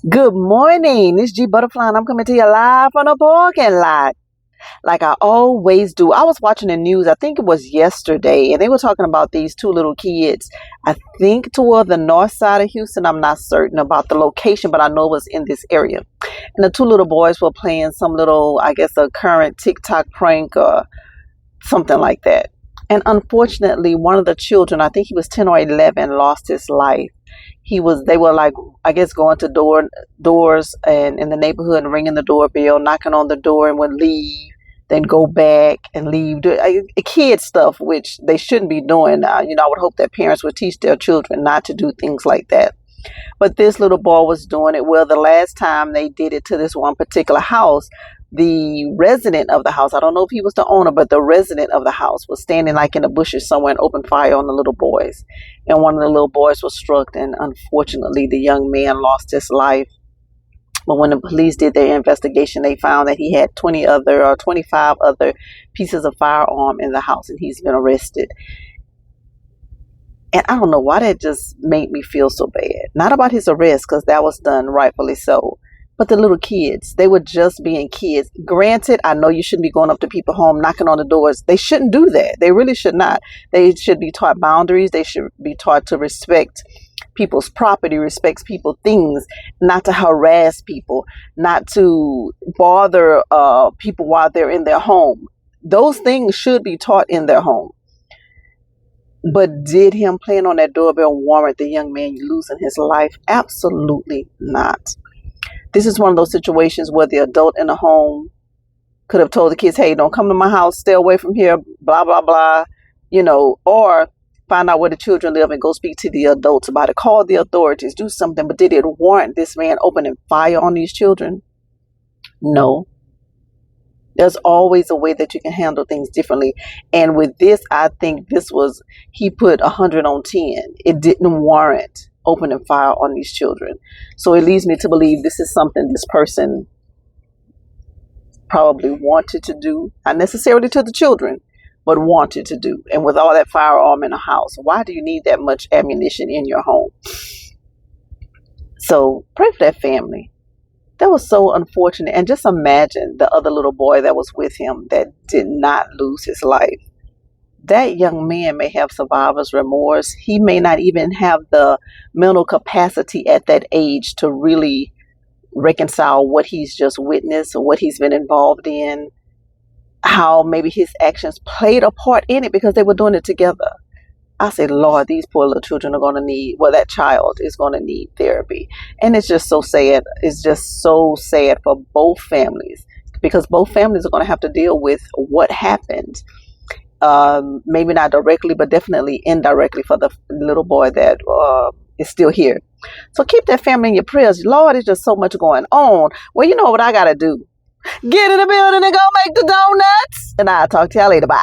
Good morning. This G Butterfly, and I'm coming to you live from the parking lot, like I always do. I was watching the news. I think it was yesterday, and they were talking about these two little kids. I think toward the north side of Houston. I'm not certain about the location, but I know it was in this area. And the two little boys were playing some little, I guess, a current TikTok prank or something like that. And unfortunately, one of the children, I think he was 10 or 11, lost his life. They were like, I guess, going to doors and in the neighborhood and ringing the doorbell, knocking on the door, and would leave, then go back and leave. Kid stuff, which they shouldn't be doing. I would hope that parents would teach their children not to do things like that. But this little boy was doing it. Well, the last time they did it to this one particular house, the resident of the house, I don't know if he was the owner, but the resident of the house was standing like in the bushes somewhere and opened fire on the little boys. And one of the little boys was struck, and unfortunately, the young man lost his life. But when the police did their investigation, they found that he had 25 other pieces of firearm in the house, and he's been arrested. And I don't know why that just made me feel so bad. Not about his arrest, because that was done rightfully so. But the little kids, they were just being kids. Granted, I know you shouldn't be going up to people's home, knocking on the doors. They shouldn't do that. They really should not. They should be taught boundaries. They should be taught to respect people's property, respect people's things, not to harass people, not to bother people while they're in their home. Those things should be taught in their home. But did him playing on that doorbell warrant the young man losing his life? Absolutely not. This is one of those situations where the adult in the home could have told the kids, hey, don't come to my house, stay away from here, blah, blah, blah, or find out where the children live and go speak to the adults about it, call the authorities, do something. But did it warrant this man opening fire on these children? No. There's always a way that you can handle things differently. And with this, I think he put 100 on 10. It didn't warrant opening fire on these children. So it leads me to believe this is something this person probably wanted to do, not necessarily to the children, but wanted to do. And with all that firearm in the house, why do you need that much ammunition in your home? So pray for that family. That was so unfortunate. And just imagine the other little boy that was with him that did not lose his life. That young man may have survivor's remorse. He may not even have the mental capacity at that age to really reconcile what he's just witnessed or what he's been involved in, how maybe his actions played a part in it because they were doing it together. I say, Lord, these poor little children are going to need, that child is going to need therapy. And it's just so sad. It's just so sad for both families, because both families are going to have to deal with what happened. Maybe not directly, but definitely indirectly for the little boy that is still here. So keep that family in your prayers. Lord, there's just so much going on. Well, you know what I got to do. Get in the building and go make the donuts. And I'll talk to y'all later. Bye.